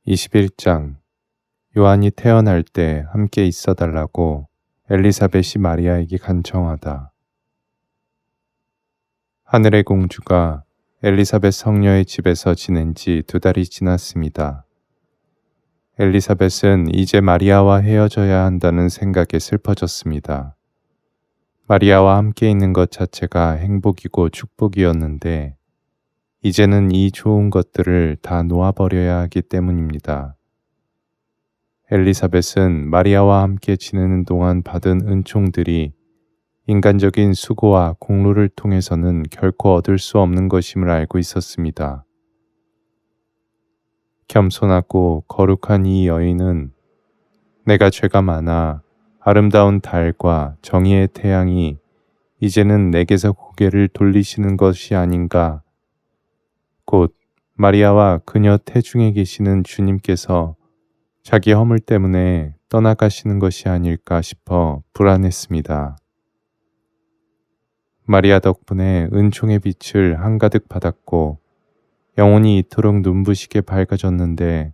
21장 요한이 태어날 때 함께 있어 달라고 엘리사벳이 마리아에게 간청하다. 하늘의 공주가 엘리사벳 성녀의 집에서 지낸 지 2달이 지났습니다. 엘리사벳은 이제 마리아와 헤어져야 한다는 생각에 슬퍼졌습니다. 마리아와 함께 있는 것 자체가 행복이고 축복이었는데 이제는 이 좋은 것들을 다 놓아버려야 하기 때문입니다. 엘리사벳은 마리아와 함께 지내는 동안 받은 은총들이 인간적인 수고와 공로를 통해서는 결코 얻을 수 없는 것임을 알고 있었습니다. 겸손하고 거룩한 이 여인은 내가 죄가 많아 아름다운 달과 정의의 태양이 이제는 내게서 고개를 돌리시는 것이 아닌가, 곧 마리아와 그녀 태중에 계시는 주님께서 자기 허물 때문에 떠나가시는 것이 아닐까 싶어 불안했습니다. 마리아 덕분에 은총의 빛을 한가득 받았고 영혼이 이토록 눈부시게 밝아졌는데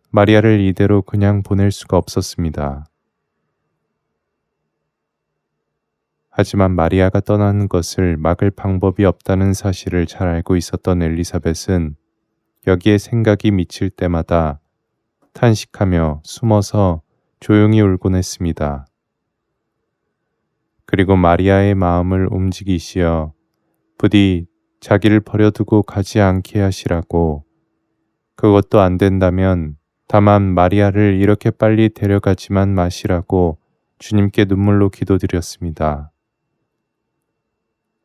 마리아를 이대로 그냥 보낼 수가 없었습니다. 하지만 마리아가 떠나는 것을 막을 방법이 없다는 사실을 잘 알고 있었던 엘리사벳은 여기에 생각이 미칠 때마다 탄식하며 숨어서 조용히 울곤 했습니다. 그리고 마리아의 마음을 움직이시어 부디 자기를 버려두고 가지 않게 하시라고, 그것도 안 된다면 다만 마리아를 이렇게 빨리 데려가지만 마시라고 주님께 눈물로 기도드렸습니다.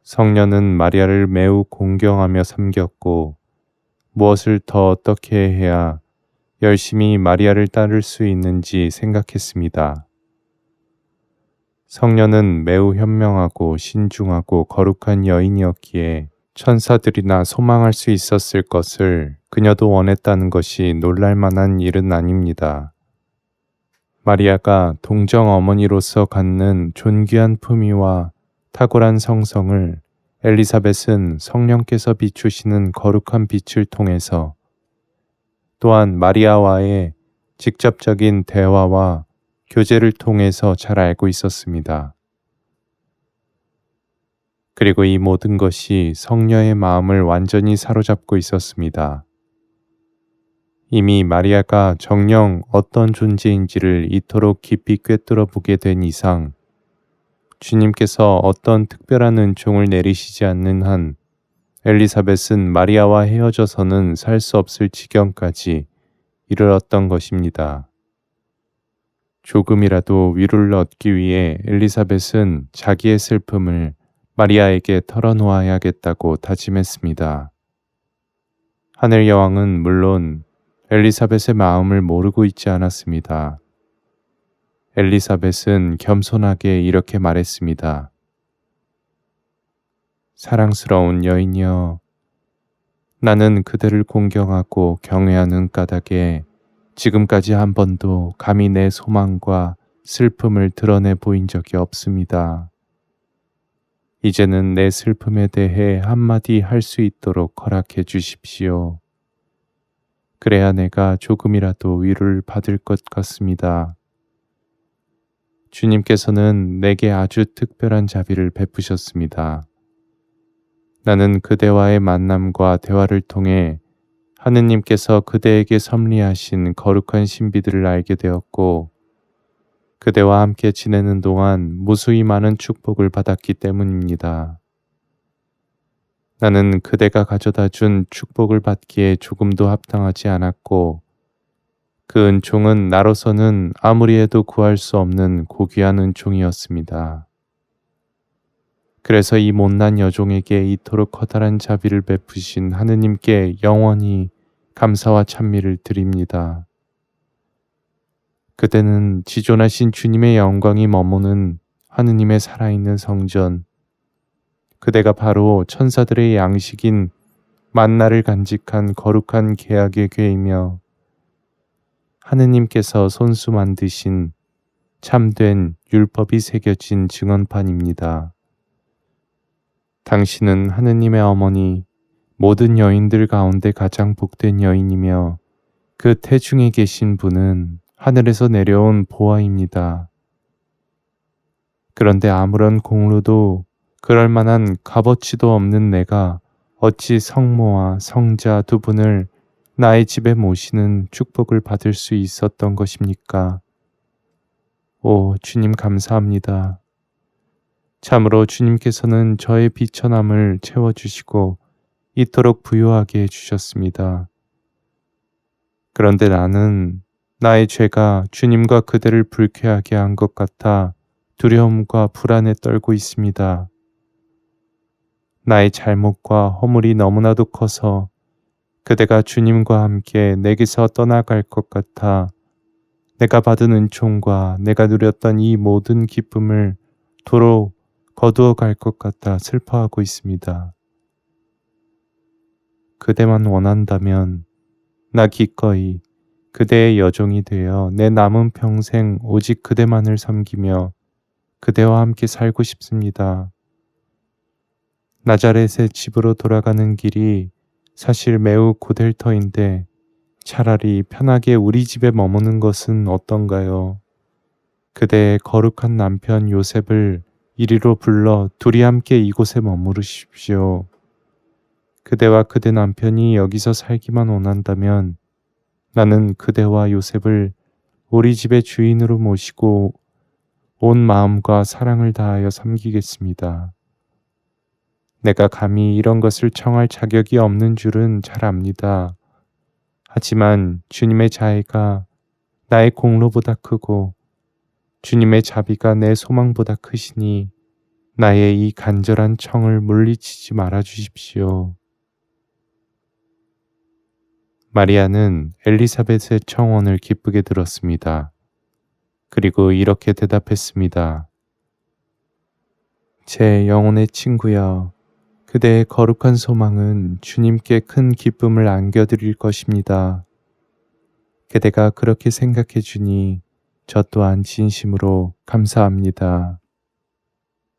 성녀는 마리아를 매우 공경하며 섬겼고 무엇을 더 어떻게 해야 열심히 마리아를 따를 수 있는지 생각했습니다. 성녀는 매우 현명하고 신중하고 거룩한 여인이었기에 천사들이나 소망할 수 있었을 것을 그녀도 원했다는 것이 놀랄만한 일은 아닙니다. 마리아가 동정 어머니로서 갖는 존귀한 품위와 탁월한 성성을 엘리사벳은 성령께서 비추시는 거룩한 빛을 통해서, 또한 마리아와의 직접적인 대화와 교제를 통해서 잘 알고 있었습니다. 그리고 이 모든 것이 성녀의 마음을 완전히 사로잡고 있었습니다. 이미 마리아가 정녕 어떤 존재인지를 이토록 깊이 꿰뚫어 보게 된 이상 주님께서 어떤 특별한 은총을 내리시지 않는 한 엘리사벳은 마리아와 헤어져서는 살 수 없을 지경까지 이르렀던 것입니다. 조금이라도 위로를 얻기 위해 엘리사벳은 자기의 슬픔을 마리아에게 털어놓아야겠다고 다짐했습니다. 하늘 여왕은 물론 엘리사벳의 마음을 모르고 있지 않았습니다. 엘리사벳은 겸손하게 이렇게 말했습니다. 사랑스러운 여인이여, 나는 그대를 공경하고 경외하는 까닭에 지금까지 한 번도 감히 내 소망과 슬픔을 드러내 보인 적이 없습니다. 이제는 내 슬픔에 대해 한마디 할 수 있도록 허락해 주십시오. 그래야 내가 조금이라도 위로를 받을 것 같습니다. 주님께서는 내게 아주 특별한 자비를 베푸셨습니다. 나는 그대와의 만남과 대화를 통해 하느님께서 그대에게 섭리하신 거룩한 신비들을 알게 되었고, 그대와 함께 지내는 동안 무수히 많은 축복을 받았기 때문입니다. 나는 그대가 가져다 준 축복을 받기에 조금도 합당하지 않았고, 그 은총은 나로서는 아무리 해도 구할 수 없는 고귀한 은총이었습니다. 그래서 이 못난 여종에게 이토록 커다란 자비를 베푸신 하느님께 영원히 감사와 찬미를 드립니다. 그대는 지존하신 주님의 영광이 머무는 하느님의 살아있는 성전, 그대가 바로 천사들의 양식인 만나를 간직한 거룩한 계약의 궤이며 하느님께서 손수 만드신 참된 율법이 새겨진 증언판입니다. 당신은 하느님의 어머니, 모든 여인들 가운데 가장 복된 여인이며 그 태중에 계신 분은 하늘에서 내려온 보아입니다. 그런데 아무런 공로도 그럴 만한 값어치도 없는 내가 어찌 성모와 성자 두 분을 나의 집에 모시는 축복을 받을 수 있었던 것입니까? 오, 주님 감사합니다. 참으로 주님께서는 저의 비천함을 채워주시고 이토록 부유하게 해주셨습니다. 그런데 나는 나의 죄가 주님과 그대를 불쾌하게 한 것 같아 두려움과 불안에 떨고 있습니다. 나의 잘못과 허물이 너무나도 커서 그대가 주님과 함께 내게서 떠나갈 것 같아 내가 받은 은총과 내가 누렸던 이 모든 기쁨을 도로 거두어 갈 것 같아 슬퍼하고 있습니다. 그대만 원한다면 나 기꺼이 그대의 여종이 되어 내 남은 평생 오직 그대만을 섬기며 그대와 함께 살고 싶습니다. 나자렛의 집으로 돌아가는 길이 사실 매우 고될 터인데 차라리 편하게 우리 집에 머무는 것은 어떤가요? 그대의 거룩한 남편 요셉을 이리로 불러 둘이 함께 이곳에 머무르십시오. 그대와 그대 남편이 여기서 살기만 원한다면 나는 그대와 요셉을 우리 집의 주인으로 모시고 온 마음과 사랑을 다하여 섬기겠습니다. 내가 감히 이런 것을 청할 자격이 없는 줄은 잘 압니다. 하지만 주님의 자애가 나의 공로보다 크고 주님의 자비가 내 소망보다 크시니 나의 이 간절한 청을 물리치지 말아 주십시오. 마리아는 엘리사벳의 청원을 기쁘게 들었습니다. 그리고 이렇게 대답했습니다. 제 영혼의 친구여, 그대의 거룩한 소망은 주님께 큰 기쁨을 안겨드릴 것입니다. 그대가 그렇게 생각해 주니 저 또한 진심으로 감사합니다.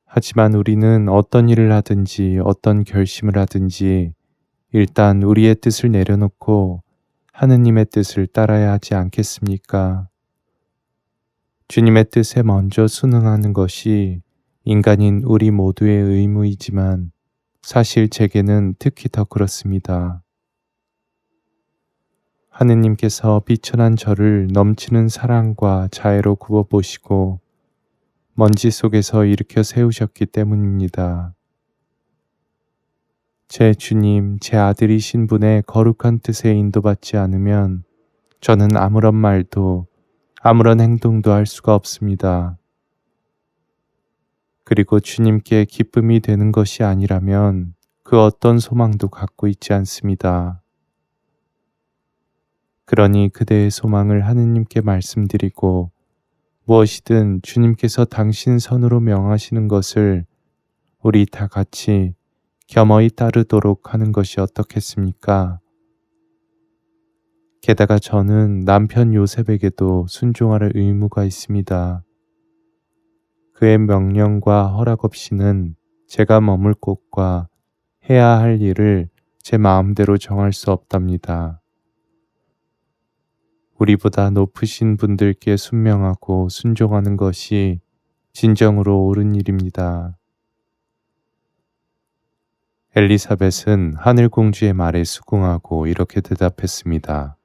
하지만 우리는 어떤 일을 하든지 어떤 결심을 하든지 일단 우리의 뜻을 내려놓고 하느님의 뜻을 따라야 하지 않겠습니까? 주님의 뜻에 먼저 순응하는 것이 인간인 우리 모두의 의무이지만 사실 제게는 특히 더 그렇습니다. 하느님께서 비천한 저를 넘치는 사랑과 자애로 굽어보시고 먼지 속에서 일으켜 세우셨기 때문입니다. 제 주님, 제 아들이신 분의 거룩한 뜻에 인도받지 않으면 저는 아무런 말도 아무런 행동도 할 수가 없습니다. 그리고 주님께 기쁨이 되는 것이 아니라면 그 어떤 소망도 갖고 있지 않습니다. 그러니 그대의 소망을 하느님께 말씀드리고 무엇이든 주님께서 당신 선으로 명하시는 것을 우리 다 같이 겸허히 따르도록 하는 것이 어떻겠습니까? 게다가 저는 남편 요셉에게도 순종할 의무가 있습니다. 그의 명령과 허락 없이는 제가 머물 곳과 해야 할 일을 제 마음대로 정할 수 없답니다. 우리보다 높으신 분들께 순명하고 순종하는 것이 진정으로 옳은 일입니다. 엘리사벳은 하늘공주의 말에 수긍하고 이렇게 대답했습니다.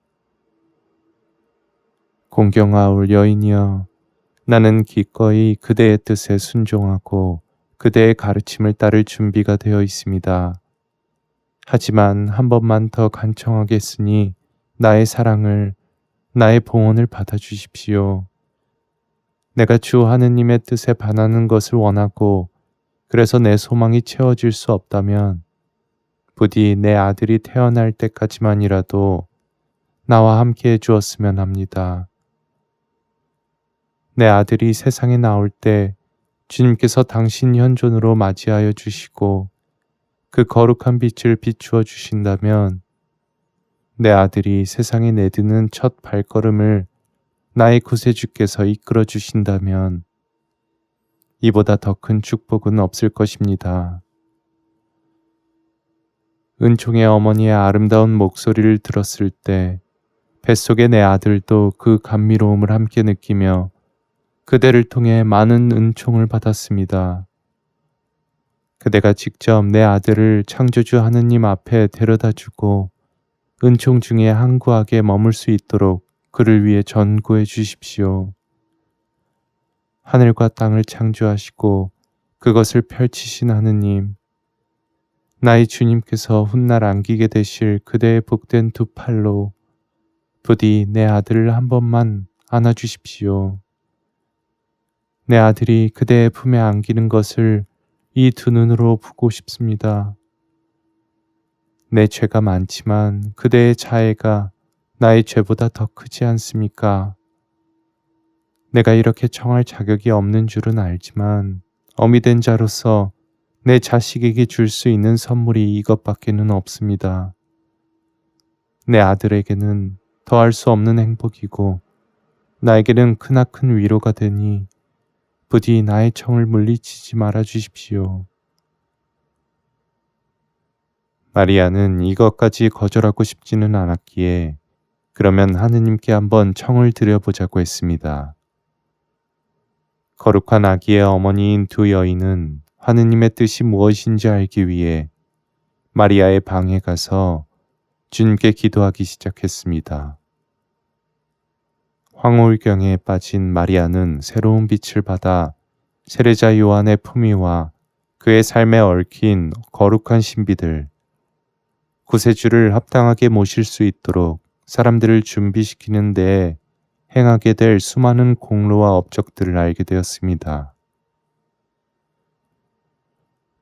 공경하올 여인이여, 나는 기꺼이 그대의 뜻에 순종하고 그대의 가르침을 따를 준비가 되어 있습니다. 하지만 한 번만 더 간청하겠으니 나의 사랑을, 나의 봉헌을 받아주십시오. 내가 주 하느님의 뜻에 반하는 것을 원하고 그래서 내 소망이 채워질 수 없다면 부디 내 아들이 태어날 때까지만이라도 나와 함께 해주었으면 합니다. 내 아들이 세상에 나올 때 주님께서 당신 현존으로 맞이하여 주시고 그 거룩한 빛을 비추어 주신다면 내 아들이 세상에 내디는 첫 발걸음을 나의 구세주께서 이끌어 주신다면 이보다 더 큰 축복은 없을 것입니다. 은총의 어머니의 아름다운 목소리를 들었을 때 뱃속의 내 아들도 그 감미로움을 함께 느끼며 그대를 통해 많은 은총을 받았습니다. 그대가 직접 내 아들을 창조주 하느님 앞에 데려다 주고 은총 중에 항구하게 머물 수 있도록 그를 위해 전구해 주십시오. 하늘과 땅을 창조하시고 그것을 펼치신 하느님, 나의 주님께서 훗날 안기게 되실 그대의 복된 두 팔로 부디 내 아들을 한 번만 안아주십시오. 내 아들이 그대의 품에 안기는 것을 이 두 눈으로 보고 싶습니다. 내 죄가 많지만 그대의 자애가 나의 죄보다 더 크지 않습니까? 내가 이렇게 청할 자격이 없는 줄은 알지만 어미 된 자로서 내 자식에게 줄 수 있는 선물이 이것밖에는 없습니다. 내 아들에게는 더할 수 없는 행복이고 나에게는 크나큰 위로가 되니 부디 나의 청을 물리치지 말아 주십시오. 마리아는 이것까지 거절하고 싶지는 않았기에 그러면 하느님께 한번 청을 드려보자고 했습니다. 거룩한 아기의 어머니인 두 여인은 하느님의 뜻이 무엇인지 알기 위해 마리아의 방에 가서 주님께 기도하기 시작했습니다. 황홀경에 빠진 마리아는 새로운 빛을 받아 세례자 요한의 품위와 그의 삶에 얽힌 거룩한 신비들, 구세주를 합당하게 모실 수 있도록 사람들을 준비시키는 데에 행하게 될 수많은 공로와 업적들을 알게 되었습니다.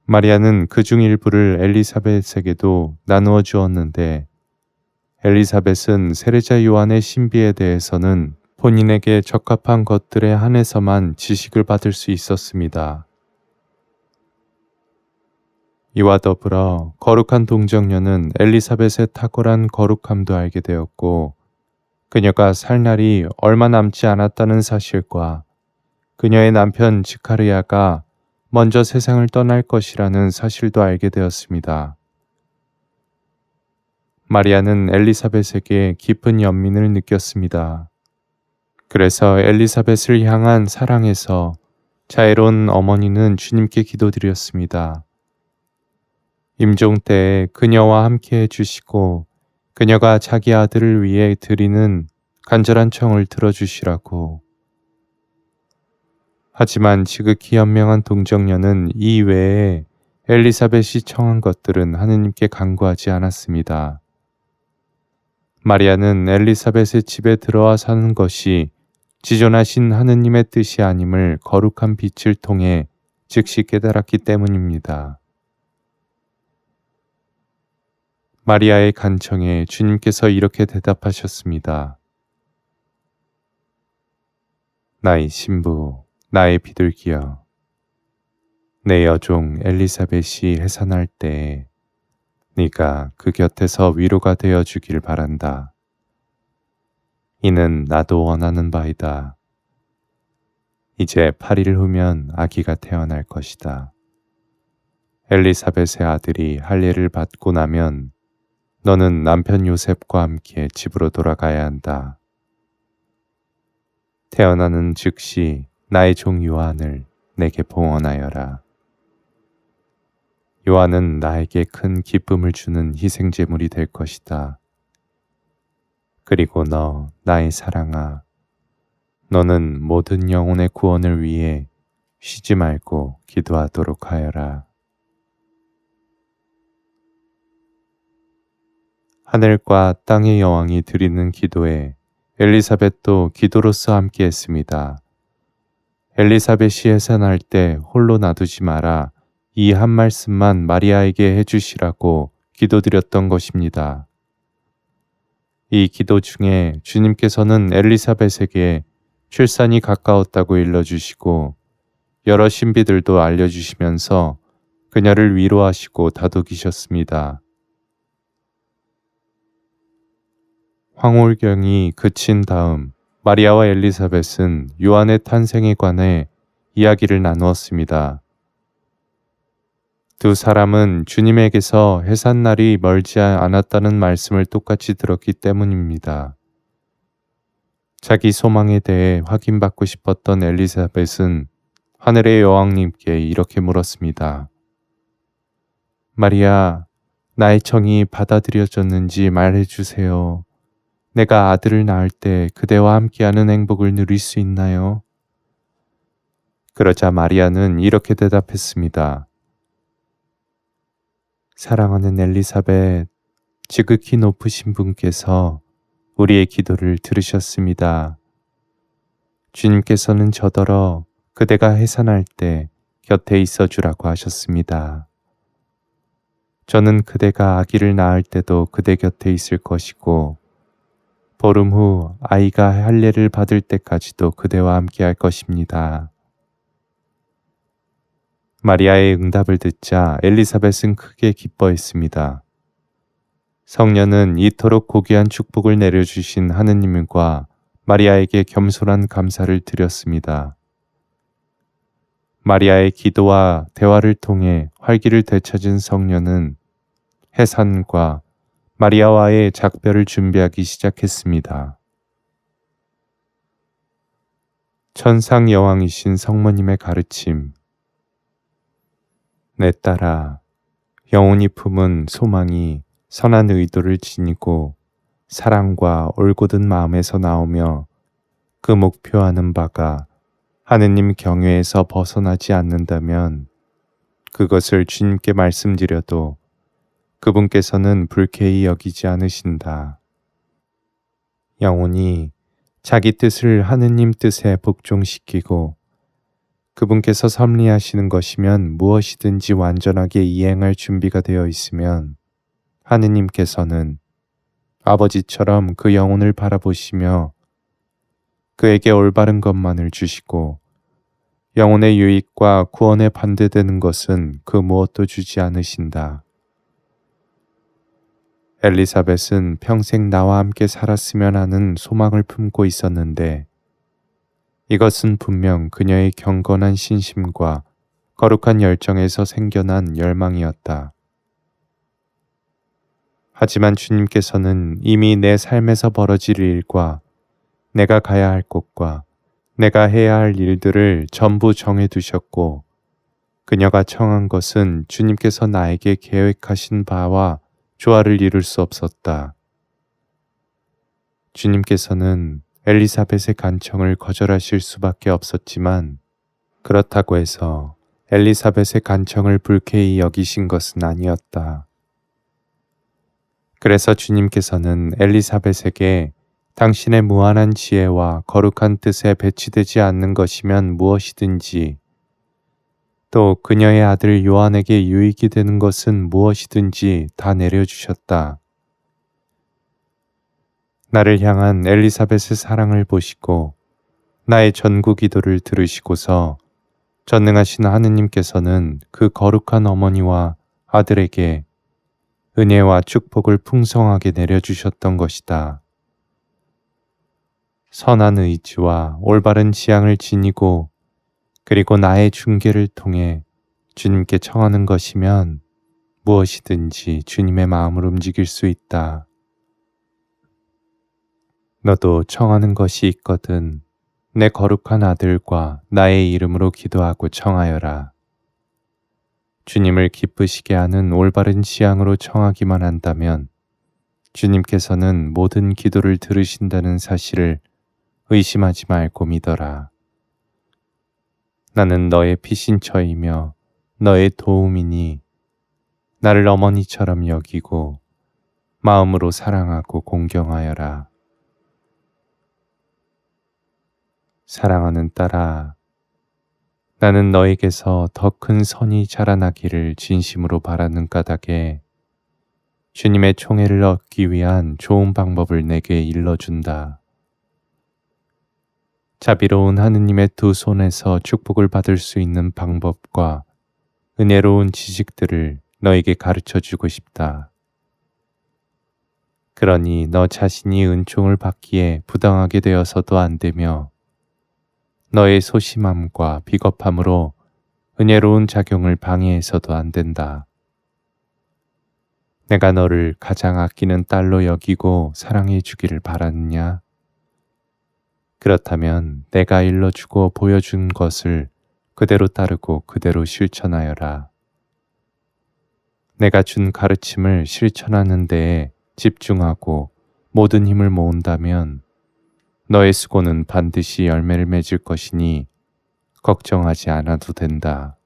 마리아는 그중 일부를 엘리사벳에게도 나누어 주었는데 엘리사벳은 세례자 요한의 신비에 대해서는 본인에게 적합한 것들에 한해서만 지식을 받을 수 있었습니다. 이와 더불어 거룩한 동정녀는 엘리사벳의 탁월한 거룩함도 알게 되었고 그녀가 살 날이 얼마 남지 않았다는 사실과 그녀의 남편 지카르야가 먼저 세상을 떠날 것이라는 사실도 알게 되었습니다. 마리아는 엘리사벳에게 깊은 연민을 느꼈습니다. 그래서 엘리사벳을 향한 사랑에서 자애로운 어머니는 주님께 기도드렸습니다. 임종 때에 그녀와 함께 해주시고 그녀가 자기 아들을 위해 드리는 간절한 청을 들어주시라고. 하지만 지극히 현명한 동정녀는 이 외에 엘리사벳이 청한 것들은 하느님께 간구하지 않았습니다. 마리아는 엘리사벳의 집에 들어와 사는 것이 지존하신 하느님의 뜻이 아님을 거룩한 빛을 통해 즉시 깨달았기 때문입니다. 마리아의 간청에 주님께서 이렇게 대답하셨습니다. 나의 신부, 나의 비둘기여, 내 여종 엘리사벳이 해산할 때에 네가 그 곁에서 위로가 되어 주길 바란다. 이는 나도 원하는 바이다. 이제 8일 후면 아기가 태어날 것이다. 엘리사벳의 아들이 할례를 받고 나면 너는 남편 요셉과 함께 집으로 돌아가야 한다. 태어나는 즉시 나의 종 요한을 내게 봉헌하여라. 요한은 나에게 큰 기쁨을 주는 희생제물이 될 것이다. 그리고 너, 나의 사랑아, 너는 모든 영혼의 구원을 위해 쉬지 말고 기도하도록 하여라. 하늘과 땅의 여왕이 드리는 기도에 엘리사벳도 기도로서 함께했습니다. 엘리사벳이 해산할 때 홀로 놔두지 마라. 이 한 말씀만 마리아에게 해주시라고 기도드렸던 것입니다. 이 기도 중에 주님께서는 엘리사벳에게 출산이 가까웠다고 일러주시고 여러 신비들도 알려주시면서 그녀를 위로하시고 다독이셨습니다. 황홀경이 그친 다음 마리아와 엘리사벳은 요한의 탄생에 관해 이야기를 나누었습니다. 두 사람은 주님에게서 해산날이 멀지 않았다는 말씀을 똑같이 들었기 때문입니다. 자기 소망에 대해 확인받고 싶었던 엘리사벳은 하늘의 여왕님께 이렇게 물었습니다. 마리아, 나의 청이 받아들여졌는지 말해주세요. 내가 아들을 낳을 때 그대와 함께하는 행복을 누릴 수 있나요? 그러자 마리아는 이렇게 대답했습니다. 사랑하는 엘리사벳, 지극히 높으신 분께서 우리의 기도를 들으셨습니다. 주님께서는 저더러 그대가 해산할 때 곁에 있어 주라고 하셨습니다. 저는 그대가 아기를 낳을 때도 그대 곁에 있을 것이고 보름 후 아이가 할례를 받을 때까지도 그대와 함께 할 것입니다. 마리아의 응답을 듣자 엘리사벳은 크게 기뻐했습니다. 성녀는 이토록 고귀한 축복을 내려주신 하느님과 마리아에게 겸손한 감사를 드렸습니다. 마리아의 기도와 대화를 통해 활기를 되찾은 성녀는 해산과 마리아와의 작별을 준비하기 시작했습니다. 천상 여왕이신 성모님의 가르침. 내 딸아, 영혼이 품은 소망이 선한 의도를 지니고 사랑과 올곧은 마음에서 나오며 그 목표하는 바가 하느님 경외에서 벗어나지 않는다면 그것을 주님께 말씀드려도 그분께서는 불쾌히 여기지 않으신다. 영혼이 자기 뜻을 하느님 뜻에 복종시키고 그분께서 섭리하시는 것이면 무엇이든지 완전하게 이행할 준비가 되어 있으면 하느님께서는 아버지처럼 그 영혼을 바라보시며 그에게 올바른 것만을 주시고 영혼의 유익과 구원에 반대되는 것은 그 무엇도 주지 않으신다. 엘리사벳은 평생 나와 함께 살았으면 하는 소망을 품고 있었는데 이것은 분명 그녀의 경건한 신심과 거룩한 열정에서 생겨난 열망이었다. 하지만 주님께서는 이미 내 삶에서 벌어질 일과 내가 가야 할 곳과 내가 해야 할 일들을 전부 정해두셨고 그녀가 청한 것은 주님께서 나에게 계획하신 바와 조화를 이룰 수 없었다. 주님께서는 엘리사벳의 간청을 거절하실 수밖에 없었지만 그렇다고 해서 엘리사벳의 간청을 불쾌히 여기신 것은 아니었다. 그래서 주님께서는 엘리사벳에게 당신의 무한한 지혜와 거룩한 뜻에 배치되지 않는 것이면 무엇이든지 또 그녀의 아들 요한에게 유익이 되는 것은 무엇이든지 다 내려주셨다. 나를 향한 엘리사벳의 사랑을 보시고 나의 전구 기도를 들으시고서 전능하신 하느님께서는 그 거룩한 어머니와 아들에게 은혜와 축복을 풍성하게 내려주셨던 것이다. 선한 의지와 올바른 지향을 지니고 그리고 나의 중개를 통해 주님께 청하는 것이면 무엇이든지 주님의 마음을 움직일 수 있다. 너도 청하는 것이 있거든 내 거룩한 아들과 나의 이름으로 기도하고 청하여라. 주님을 기쁘시게 하는 올바른 지향으로 청하기만 한다면 주님께서는 모든 기도를 들으신다는 사실을 의심하지 말고 믿어라. 나는 너의 피신처이며 너의 도움이니 나를 어머니처럼 여기고 마음으로 사랑하고 공경하여라. 사랑하는 딸아, 나는 너에게서 더 큰 선이 자라나기를 진심으로 바라는 까닭에 주님의 총애를 얻기 위한 좋은 방법을 내게 일러준다. 자비로운 하느님의 두 손에서 축복을 받을 수 있는 방법과 은혜로운 지식들을 너에게 가르쳐주고 싶다. 그러니 너 자신이 은총을 받기에 부당하게 되어서도 안 되며 너의 소심함과 비겁함으로 은혜로운 작용을 방해해서도 안 된다. 내가 너를 가장 아끼는 딸로 여기고 사랑해 주기를 바라느냐? 그렇다면 내가 일러주고 보여준 것을 그대로 따르고 그대로 실천하여라. 내가 준 가르침을 실천하는 데에 집중하고 모든 힘을 모은다면 너의 수고는 반드시 열매를 맺을 것이니 걱정하지 않아도 된다.